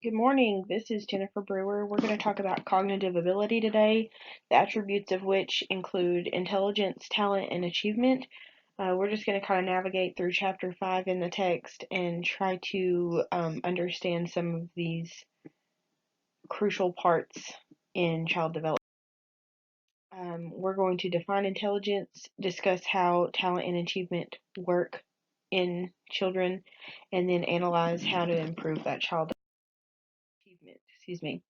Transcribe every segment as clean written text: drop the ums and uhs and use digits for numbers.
Good morning. This is Jennifer Brewer. We're going to talk about cognitive ability today, the attributes of which include intelligence, talent, and achievement. We're just going to kind of navigate through chapter 5 in the text and try to understand some of these crucial parts in child development. We're going to define intelligence, discuss how talent and achievement work in children, and then analyze how to improve that child achievement. Excuse me.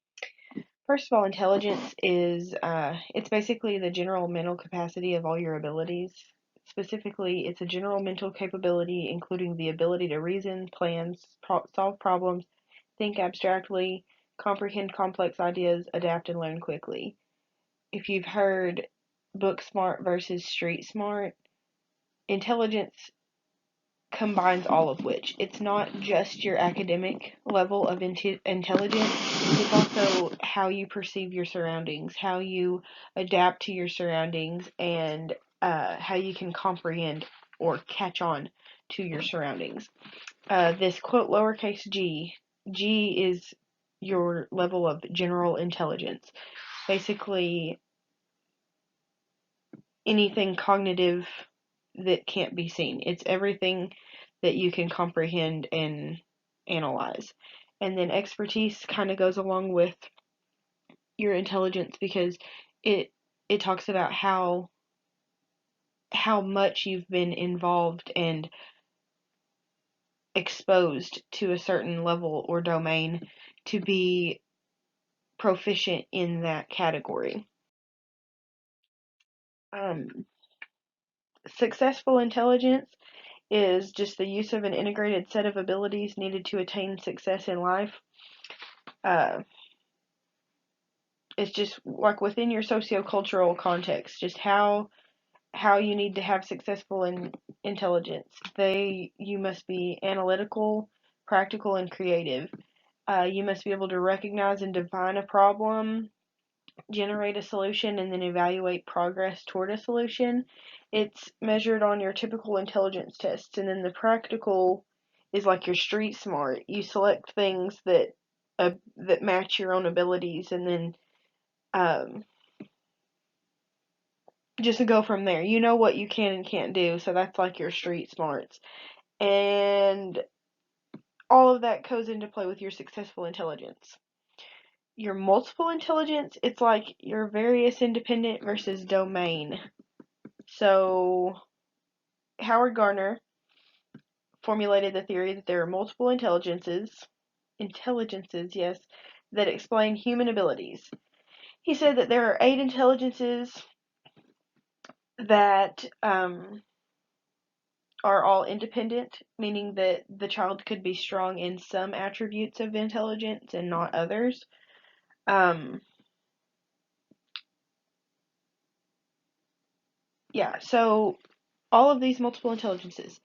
First of all, intelligence is it's basically the general mental capacity of all your abilities. Specifically, it's a general mental capability including the ability to reason, plan, solve problems, think abstractly, comprehend complex ideas, adapt, and learn quickly. If you've heard book smart versus street smart, intelligence combines all of which. It's not just your academic level of intelligence, it's also how you perceive your surroundings, how you adapt to your surroundings, and how you can comprehend or catch on to your surroundings. This quote lowercase g is your level of general intelligence. Basically, anything cognitive that can't be seen. It's everything that you can comprehend and analyze. And then expertise kind of goes along with your intelligence because it it talks about how much you've been involved and exposed to a certain level or domain to be proficient in that category. Um, Successful intelligence is just the use of an integrated set of abilities needed to attain success in life. Uh, it's just like within your sociocultural context, just how you need to have successful intelligence. You must be analytical, practical, and creative. You must be able to recognize and define a problem, generate a solution, and then evaluate progress toward a solution. It's measured on your typical intelligence tests, and then the practical is like your street smart. You select things that match your own abilities, and then um, just to go from there. You know what you can and can't do, so that's like your street smarts, and all of that goes into play with your successful intelligence. Your multiple intelligence, it's like your various independent versus domain. So Howard Gardner formulated the theory that there are multiple intelligences, yes, that explain human abilities. He said that there are 8 intelligences that are all independent, meaning that the child could be strong in some attributes of intelligence and not others. Yeah, so all of these multiple intelligences,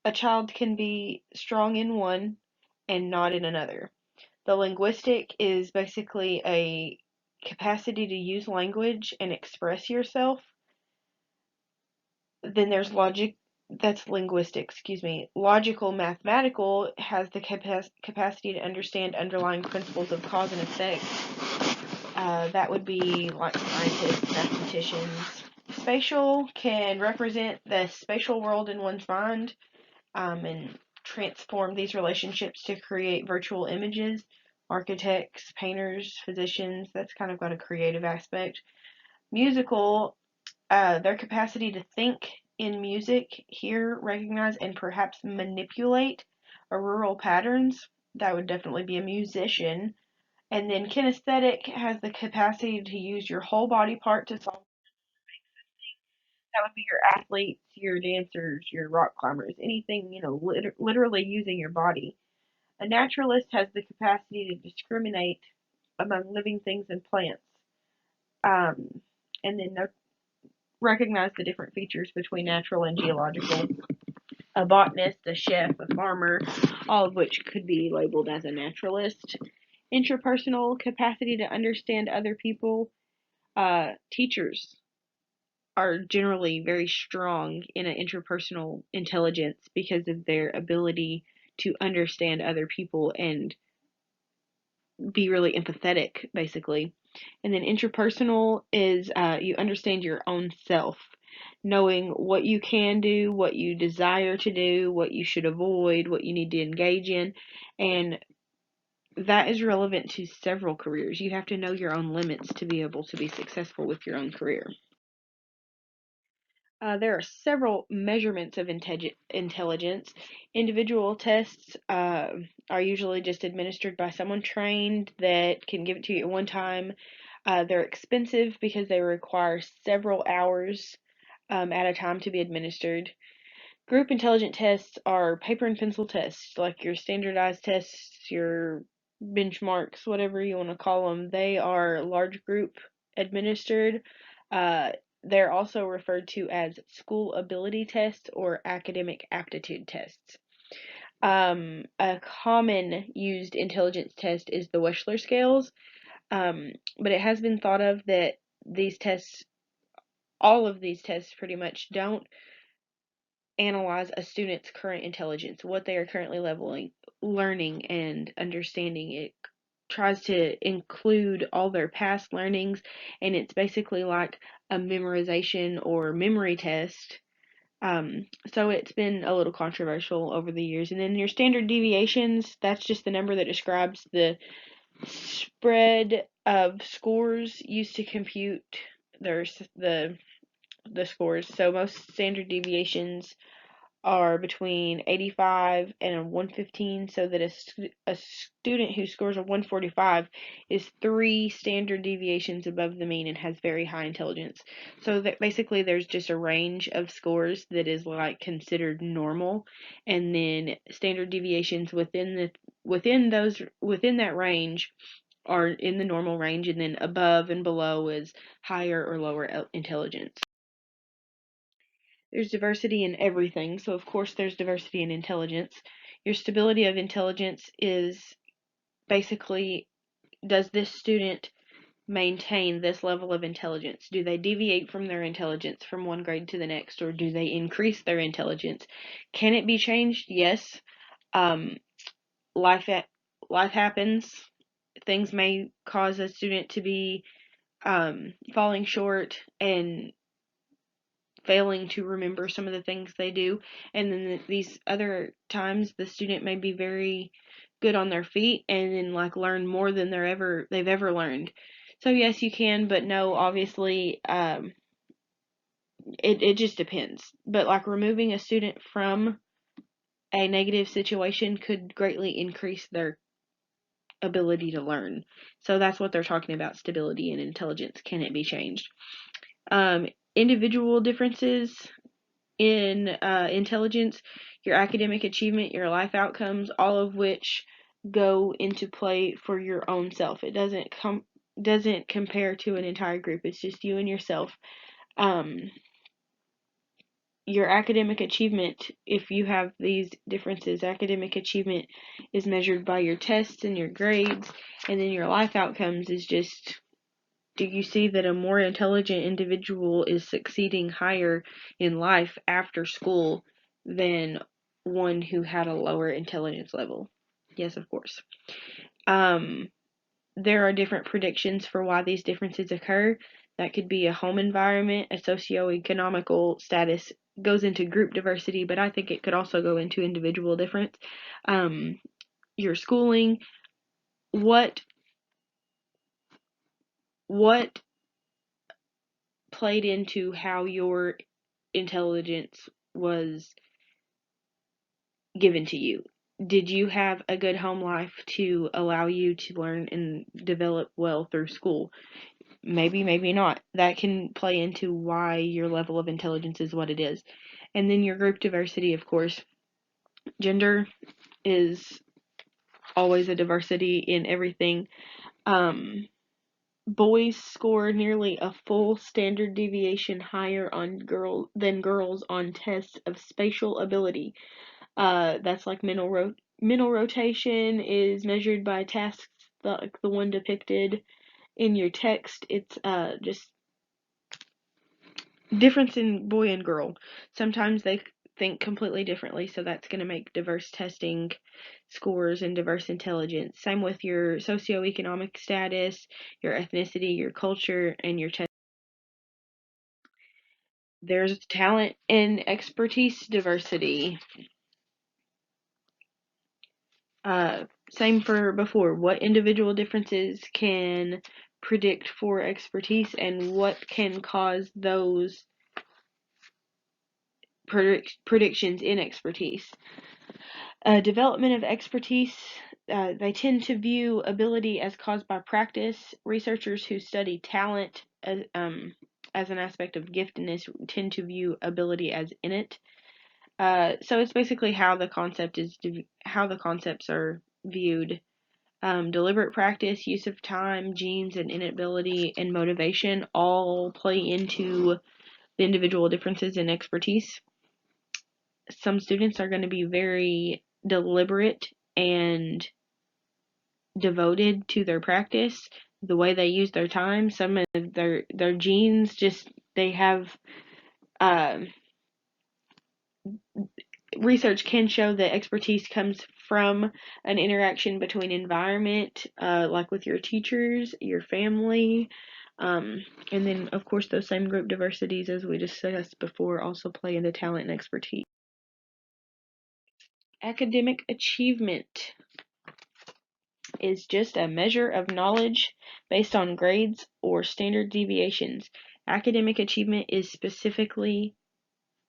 a child can be strong in one and not in another. The linguistic is basically a capacity to use language and express yourself. Then there's logic, that's linguistic, excuse me. Logical mathematical has the capacity to understand underlying principles of cause and effect. That would be like scientists, mathematicians. Spatial can represent the spatial world in one's mind and transform these relationships to create virtual images. Architects, painters, physicians, that's kind of got a creative aspect. Musical, their capacity to think in music, hear, recognize, and perhaps manipulate aural patterns. That would definitely be a musician. And then kinesthetic has the capacity to use your whole body part to solve. That would be your athletes, your dancers, your rock climbers, anything, literally using your body. A naturalist has the capacity to discriminate among living things and plants, um, and then recognize the different features between natural and geological. A botanist, a chef, a farmer, all of which could be labeled as a naturalist. Intrapersonal capacity to understand other people. Teachers are generally very strong in an interpersonal intelligence because of their ability to understand other people and be really empathetic, basically. And then interpersonal is you understand your own self, knowing what you can do, what you desire to do, what you should avoid, what you need to engage in. And that is relevant to several careers. You have to know your own limits to be able to be successful with your own career. There are several measurements of intelligence. Individual tests are usually just administered by someone trained that can give it to you at one time. They're expensive because they require several hours at a time to be administered. Group intelligence tests are paper and pencil tests, like your standardized tests, your benchmarks, whatever you want to call them. They are large group administered. Uh, they're also referred to as school ability tests or academic aptitude tests. A common used intelligence test is the Wechsler scales, but it has been thought of that these tests, all of these tests pretty much don't analyze a student's current intelligence, what they are currently learning and understanding. It tries to include all their past learnings, and it's basically like a memorization or memory test. So it's been a little controversial over the years. And then your standard deviations, that's just the number that describes the spread of scores used to compute the scores. So most standard deviations are between 85 and a 115, so that a student who scores a 145 is 3 standard deviations above the mean and has very high intelligence. So that basically there's just a range of scores that is like considered normal, and then standard deviations within that range are in the normal range, and then above and below is higher or lower intelligence. There's diversity in everything, so of course there's diversity in intelligence. Your stability of intelligence is basically, does this student maintain this level of intelligence? Do they deviate from their intelligence from one grade to the next, or do they increase their intelligence? Can it be changed? Yes. Um, life life happens. Things may cause a student to be falling short and failing to remember some of the things they do, and then these other times the student may be very good on their feet and then like learn more than they've ever learned. So yes, you can, but no, obviously it just depends. But like removing a student from a negative situation could greatly increase their ability to learn. So that's what they're talking about: stability and intelligence. Can it be changed? Individual differences in intelligence, your academic achievement, your life outcomes, all of which go into play for your own self. It doesn't compare to an entire group. It's just you and yourself. Um, your academic achievement, if you have these differences, academic achievement is measured by your tests and your grades, and then your life outcomes is just, do you see that a more intelligent individual is succeeding higher in life after school than one who had a lower intelligence level? Yes, of course. There are different predictions for why these differences occur. That could be a home environment, a socioeconomical status, goes into group diversity, but I think it could also go into individual difference. Your schooling, what what played into how your intelligence was given to you? Did you have a good home life to allow you to learn and develop well through school? Maybe, maybe not. That can play into why your level of intelligence is what it is. And then your group diversity, of course. Gender is always a diversity in everything. Boys score nearly a full standard deviation higher on than girls on tests of spatial ability. That's like mental rotation is measured by tasks like the one depicted in your text. It's just difference in boy and girl. Sometimes they think completely differently, so that's going to make diverse testing scores and diverse intelligence. Same with your socioeconomic status, your ethnicity, your culture, and your test. There's talent and expertise diversity. Same for before. What individual differences can predict for expertise, and what can cause those predictions in expertise? Development of expertise. They tend to view ability as caused by practice. Researchers who study talent as an aspect of giftedness tend to view ability as innate. So it's basically how the concepts are viewed. Deliberate practice, use of time, genes, and inability and motivation all play into the individual differences in expertise. Some students are going to be very deliberate and devoted to their practice, the way they use their time. Some of their genes just they have research can show that expertise comes from an interaction between environment, like with your teachers, your family, and then of course those same group diversities as we discussed before also play into talent and expertise. Academic achievement is just a measure of knowledge based on grades or standard deviations. Academic achievement is specifically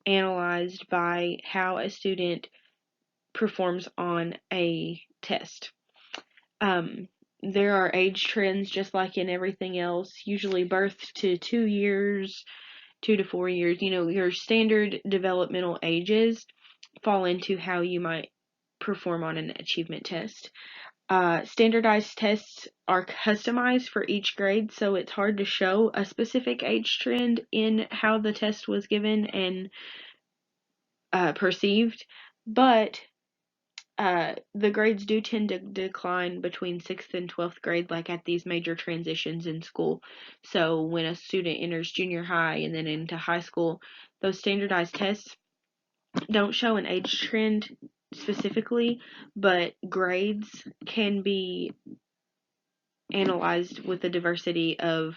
analyzed by how a student performs on a test. There are age trends just like in everything else, usually birth to 2 years, 2 to 4 years. Your standard developmental ages fall into how you might perform on an achievement test. Standardized tests are customized for each grade, so it's hard to show a specific age trend in how the test was given and perceived, but the grades do tend to decline between 6th and 12th grade, like at these major transitions in school. So when a student enters junior high and then into high school, those standardized tests don't show an age trend specifically, but grades can be analyzed with the diversity of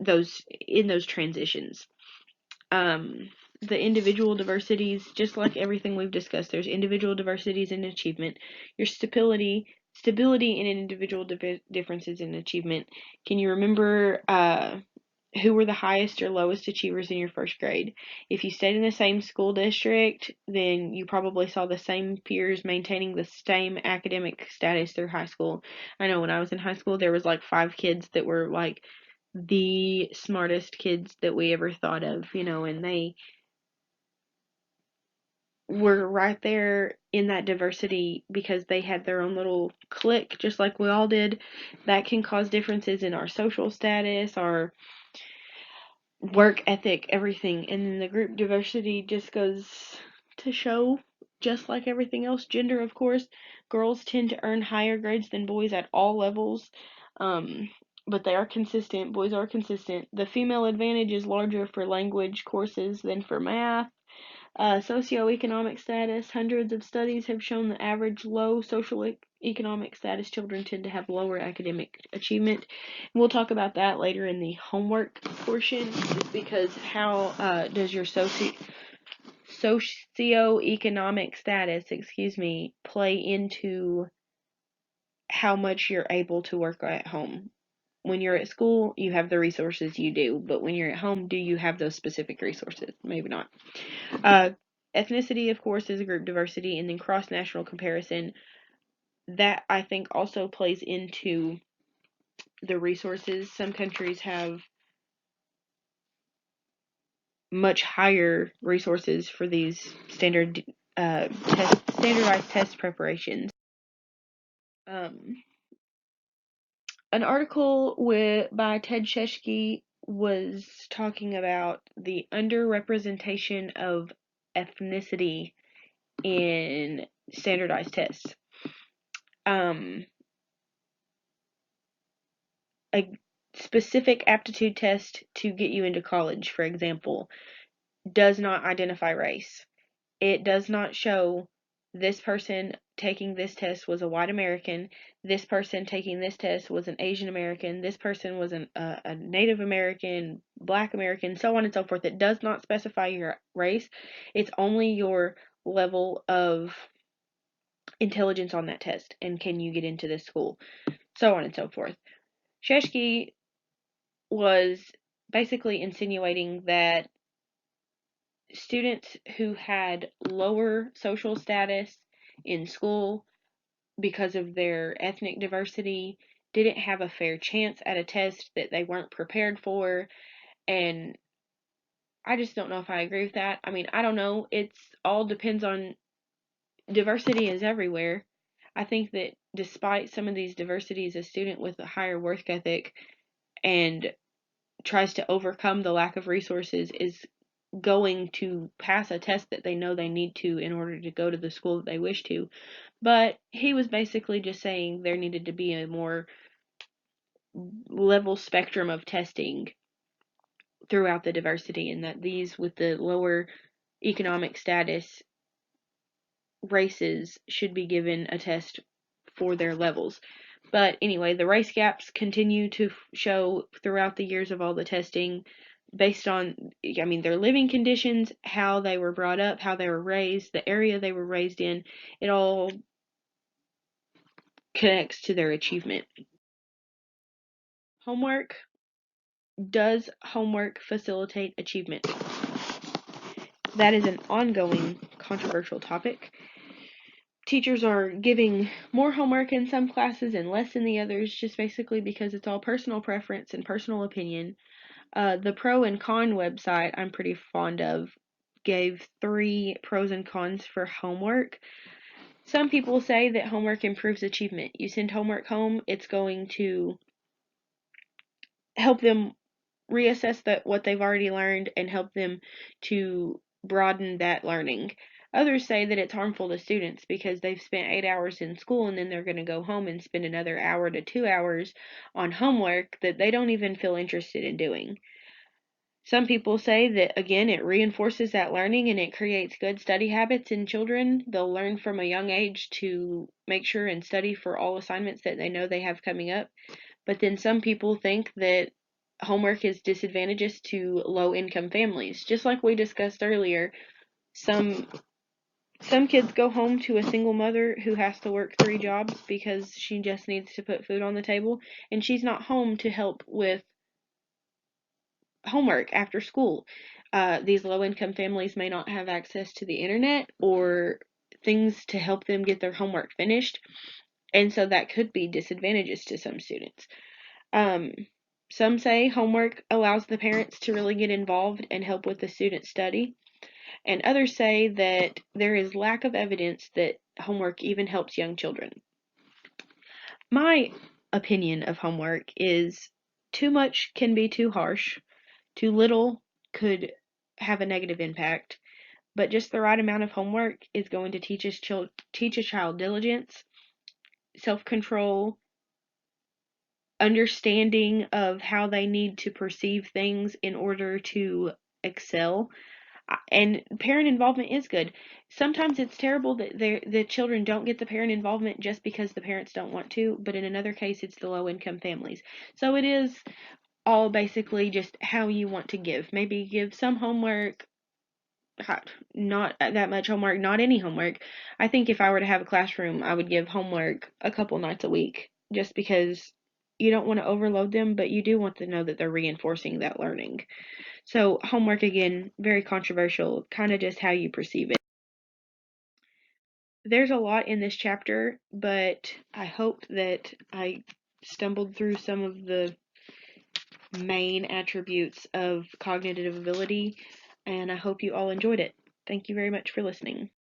those in those transitions. The individual diversities, just like everything we've discussed, there's individual diversities in achievement. Your stability in individual differences in achievement. Can you remember who were the highest or lowest achievers in your first grade? If you stayed in the same school district, then you probably saw the same peers maintaining the same academic status through high school. I know when I was in high school, there was like 5 kids that were like the smartest kids that we ever thought of, and they were right there in that diversity because they had their own little clique, just like we all did. That can cause differences in our social status, our work ethic, everything. And then the group diversity just goes to show, just like everything else, gender, of course, girls tend to earn higher grades than boys at all levels. But they are consistent. Boys are consistent. The female advantage is larger for language courses than for math. Socioeconomic status. Hundreds of studies have shown the average low social economic status children tend to have lower academic achievement. We'll talk about that later in the homework portion, just because how does your socioeconomic status, play into how much you're able to work at home. When you're at school, you have the resources you do, but when you're at home, do you have those specific resources? Maybe not. Ethnicity, of course, is a group diversity, and then cross-national comparison. That, I think, also plays into the resources. Some countries have much higher resources for these standardized test preparations. An article by Ted Chesky was talking about the underrepresentation of ethnicity in standardized tests. A specific aptitude test to get you into college, for example, does not identify race. it does not show this person taking this test was a white American, this person taking this test was an Asian American, this person was a Native American, Black American, so on and so forth. It does not specify your race. It's only your level of intelligence on that test and can you get into this school, so on and so forth. Sheshki was basically insinuating that students who had lower social status in school because of their ethnic diversity didn't have a fair chance at a test that they weren't prepared for, and I just don't know if I agree with that. I mean, I don't know. It's all depends on diversity is everywhere. I think that despite some of these diversities, a student with a higher work ethic and tries to overcome the lack of resources is going to pass a test that they know they need to in order to go to the school that they wish to. But he was basically just saying there needed to be a more level spectrum of testing throughout the diversity, and that these with the lower economic status races should be given a test for their levels. But anyway, the race gaps continue to show throughout the years of all the testing based on, I mean, their living conditions, how they were brought up, how they were raised, the area they were raised in. It all connects to their achievement. Homework. Does homework facilitate achievement? That is an ongoing controversial topic. Teachers are giving more homework in some classes and less in the others, just basically because it's all personal preference and personal opinion. The pro and con website I'm pretty fond of gave 3 pros and cons for homework. Some people say that homework improves achievement. You send homework home, it's going to help them reassess what they've already learned and help them to broaden that learning. Others say that it's harmful to students because they've spent 8 hours in school and then they're going to go home and spend another hour to 2 hours on homework that they don't even feel interested in doing. Some people say that, again, it reinforces that learning and it creates good study habits in children. They'll learn from a young age to make sure and study for all assignments that they know they have coming up. But then some people think that homework is disadvantageous to low-income families. Just like we discussed earlier, some kids go home to a single mother who has to work 3 jobs because she just needs to put food on the table, and she's not home to help with homework after school. These low-income families may not have access to the internet or things to help them get their homework finished, and so that could be disadvantageous to some students. Some say homework allows the parents to really get involved and help with the student study, and others say that there is lack of evidence that homework even helps young children. My opinion of homework is too much can be too harsh, too little could have a negative impact, but just the right amount of homework is going to teach a child diligence, self-control, understanding of how they need to perceive things in order to excel. And parent involvement is good. Sometimes it's terrible that the children don't get the parent involvement just because the parents don't want to, but in another case it's the low income families. So it is all basically just how you want to give. Maybe give some homework, not that much homework, not any homework. I think if I were to have a classroom, I would give homework a couple nights a week just because you don't want to overload them, but you do want to know that they're reinforcing that learning. So homework, again, very controversial, kind of just how you perceive it. There's a lot in this chapter, but I hope that I stumbled through some of the main attributes of cognitive ability, and I hope you all enjoyed it. Thank you very much for listening.